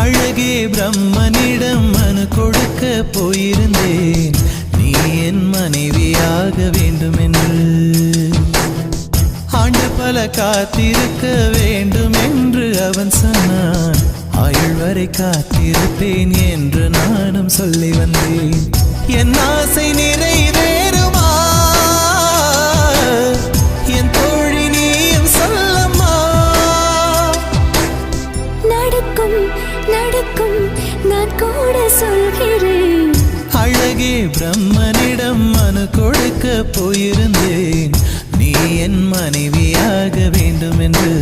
அழகே பிரம்மனிடம் மனு கொடுக்க போயிருந்தேன், நீ என் மனைவியாக வேண்டும் என்று. ஆண்டு பல காத்திருக்க வேண்டும் என்று அவன் சொன்னான், ஆயுள் வரை காத்திருப்பேன் என்று நானும் சொல்லி வந்தேன். என் ஆசை நிறைவேறுமா என் தோழி நீயும் சொல்லம்மா. நடக்கும் நடக்கும் நான் கூட சொல்கிறேன். அழகே பிரம்மனிடம் மனு கொடுக்க போயிருந்தேன், நீ என் மனைவியாக வேண்டும் என்று.